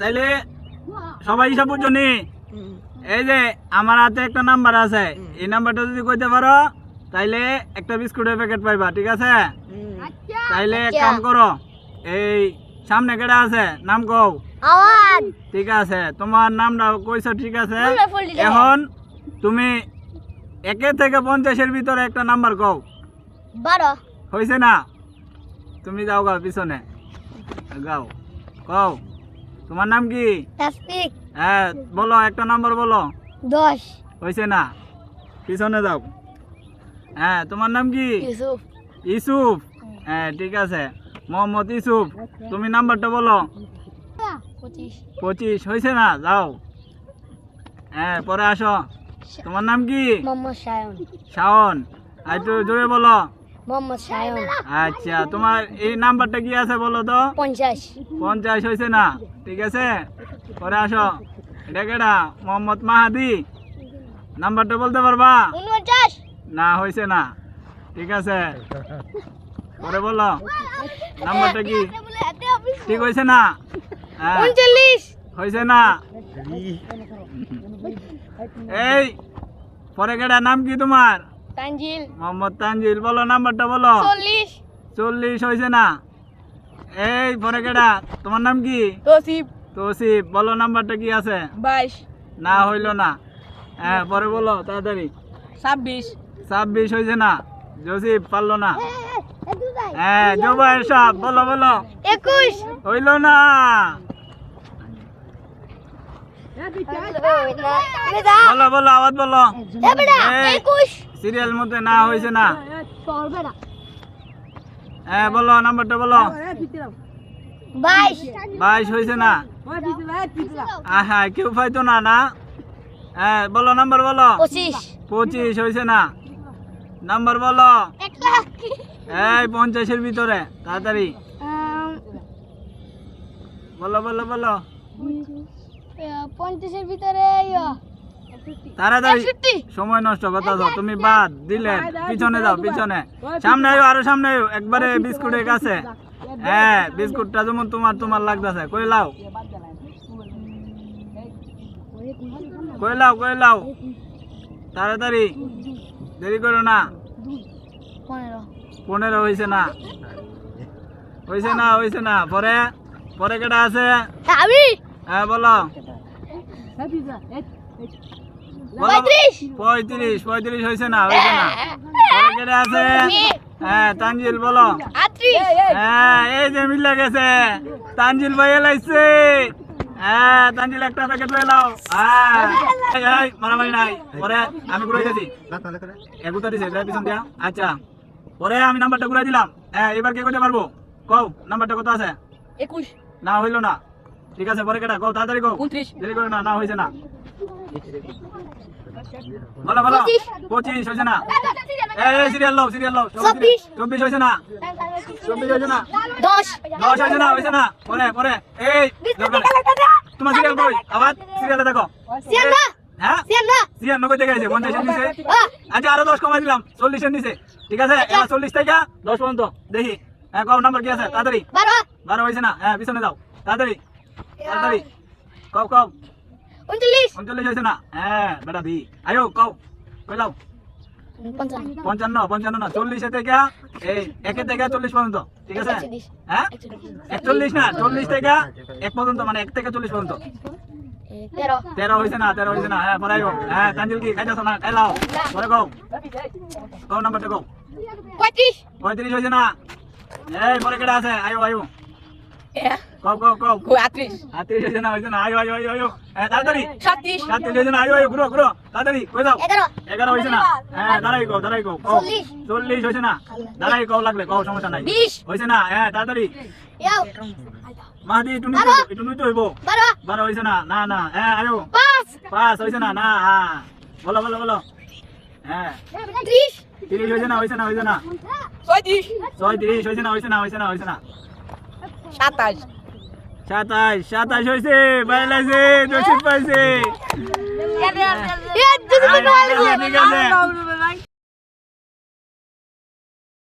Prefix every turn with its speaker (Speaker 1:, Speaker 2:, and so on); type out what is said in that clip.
Speaker 1: তাইলে সবাই হিসাব বুঝছো নি? এই যে আমার হাতে একটা নাম্বার আছে, এই নাম্বারটা যদি কইতে পারো তাইলে একটা বিস্কুটের প্যাকেট পাইবা, ঠিক আছে? তাইলে এক কাম করো, এই সামনে কেডা আছে নাম কও। ঠিক আছে, তোমার নামটা কইছো, ঠিক আছে। এখন তুমি 1 থেকে 50-এর ভিতরে একটা নাম্বার কও।
Speaker 2: 12
Speaker 1: হইছে না? তুমি যাও গাও পিছনে গাও, কও তোমার নাম কি?
Speaker 2: তাসফিক
Speaker 1: হ্যাঁ বলো, একটা নাম্বার বলো।
Speaker 2: 10
Speaker 1: হইছে না? পিছনে যাও। হ্যাঁ তোমার নাম কি?
Speaker 2: ইউসুফ
Speaker 1: ইউসুফ। হ্যাঁ ঠিক আছে, মোহাম্মদ ইউসুফ। তুমি নাম্বারটা বলো। 25 হইছে না? যাও। হ্যাঁ পরে আসো। তোমার নাম কি?
Speaker 2: মোহাম্মদ শায়ন
Speaker 1: শাওন। আর একটু জোরে বলো।
Speaker 2: মোহাম্মদ শায়ন
Speaker 1: আচ্ছা, তোমার এই নাম্বারটা কি আছে বলো তো? 50 হয়েছে না? ঠিক আছে, পরে আসো। এটা কেডা? মোহাম্মদ মাহাদি। নাম্বারটা বলতে পারবা?
Speaker 2: 49
Speaker 1: না, হয়েছে না। ঠিক আছে, পরে বলো নাম্বারটা কি? ঠিক হয়েছে না? হ্যাঁ
Speaker 2: 39
Speaker 1: হয়েছে না? এই পরে কেডা? নাম কি তোমার?
Speaker 2: তানজিল
Speaker 1: মোহাম্মদ তানজিল। বলো নাম্বারটা বলো। 40 হয়েছে না? এই পরে কেডা? তোমার নাম কি?
Speaker 2: তসিফ
Speaker 1: তৌসিফ। বলো নাম্বারটা কি আছে?
Speaker 2: 22
Speaker 1: না, হইল না। হ্যাঁ পরে বলো তাড়াতাড়ি। 26 হয়েছে না? জসিফ পারলো না। হ্যাঁ জুবাইর সাহেব, বলো বলো।
Speaker 2: 21
Speaker 1: হইল না। বলো বলো, আওয়াজ বলো। সিরিয়াল মধ্যে না, হয়েছে না? হ্যাঁ বলো নাম্বারটা বলো। 22 হয়েছে না? হ্যাঁ কেউ পাইতো না না? হ্যাঁ বলো নাম্বার বলো। 25 হয়েছে না? নাম্বার বলো। এই 50-এর ভিতরে তাড়াতাড়ি বলো বলো বলো।
Speaker 2: 50-এর ভিতরে
Speaker 1: তাড়াতাড়ি, সময় নষ্ট কথা তো। তুমি বাদ দিলে, পিছনে যাও, পিছনে। সামনে আয়ো, আরো সামনে আয়ো, একবারে বিস্কুটের কাছে। হ্যাঁ বিস্কুটটা যেমন তোমার তোমার লাগতেছে। কই লাও, কই লাও, কই লাও, তাড়াতাড়ি, দেরি করো না। 15 হয়েছে না? হয়েছে না, হয়েছে না। পরে পরে কেটা আছে? হ্যাঁ বলো। 35 হয়েছে না? হয়েছে না। পরে কেটা আছে? হ্যাঁ তানজিল বলো। হ্যাঁ এই যে মিলে গেছে, তানজিল ভাই এলাইছে। হ্যাঁ তানজিল একটা প্যাকেট লয়ে নাও। হ্যাঁ মারামারি নাই। পরে আমি ঘুরে গেছি, এগুতা দিছে পিছন দিয়া। আচ্ছা পরে আমি নাম্বারটা ঘুরাই দিলাম। হ্যাঁ এবার কে কইতে পারবো? কও নাম্বারটা কত আছে?
Speaker 2: 21
Speaker 1: না, হইলো না। ঠিক আছে, পরে কেটা? কও তাড়াতাড়ি কও।
Speaker 2: 29
Speaker 1: দেরি করে না, না হয়েছে না। বলো বলো। 25 হয়েছে না? এই সিরিয়াল লও, সিরিয়াল লও। 24 হয়েছে না? 24 হয়েছে না? 10 হয়েছে না? হয়েছে না? পরে পরে এই তোমার সিরিয়াল কই? আবার সিরিয়ালে দেখো। হ্যাঁ সিরিয়াল 90 থেকে আছে, 50 এর নিচে। আচ্ছা আরো 10 কমাই দিলাম, 40 এর নিচে। ঠিক আছে, এবার 40 থেকে 10 পর্যন্ত দেখি। হ্যাঁ কও নাম্বার কি আছে? তাড়াতাড়ি। 12 হয়েছে না? হ্যাঁ পিছনে যাও, তাড়াতাড়ি তাড়াতাড়ি কও কও। 39 হয়েছে না? হ্যাঁ বেটা দি আয়ো কও, কই লাও। 55 না, 40 থেকে এই 1 থেকে 40 পর্যন্ত। ঠিক আছে, হ্যাঁ 41 না, 40 থেকে 1 পর্যন্ত, মানে 1 থেকে 40 পর্যন্ত। 13 হয়েছে না? 13 হয়েছে না? হ্যাঁ পরে আয়ো। হ্যাঁ তানজিল কি খাইতেছ না? খাই লাও। পরে কও, কও নাম্বারটা কও। 35 হয়েছে না? এই পরে কেডা আছে? আয়ো আয়ো কও কও কও। 38 হয়েছে না? হয়েছে না? আয়ো আয়ো আয়ো আয়ো। হ্যাঁ তাড়াতাড়ি। 37 হয়েছে না? আয়ো আয়ো ঘুরো ঘুরো তাড়াতাড়ি। কই যাও? 11 হয়েছে না? হ্যাঁ দাঁড়াই কও, দাঁড়াই কও। 40 হয়েছে না? দাঁড়াই কও, লাগলে কও, সমস্যা নাই। 20 হয়েছে না? হ্যাঁ তাড়াতাড়ি। মাহাদি একটু নুইতে হইব। 12 হয়েছে না? না না। হ্যাঁ আয়ো। 5 হয়েছে না? না। হ্যাঁ বলো বলো বলো। হ্যাঁ 30 হয়েছে না? হয়েছে না? হয়েছে না? 36 হয়েছে না? হয়েছে না? হয়েছে না? হয়েছে না? 27 হয়েছে। বাইলাইছে, দোষিত পাইছে। ঠিক আছে।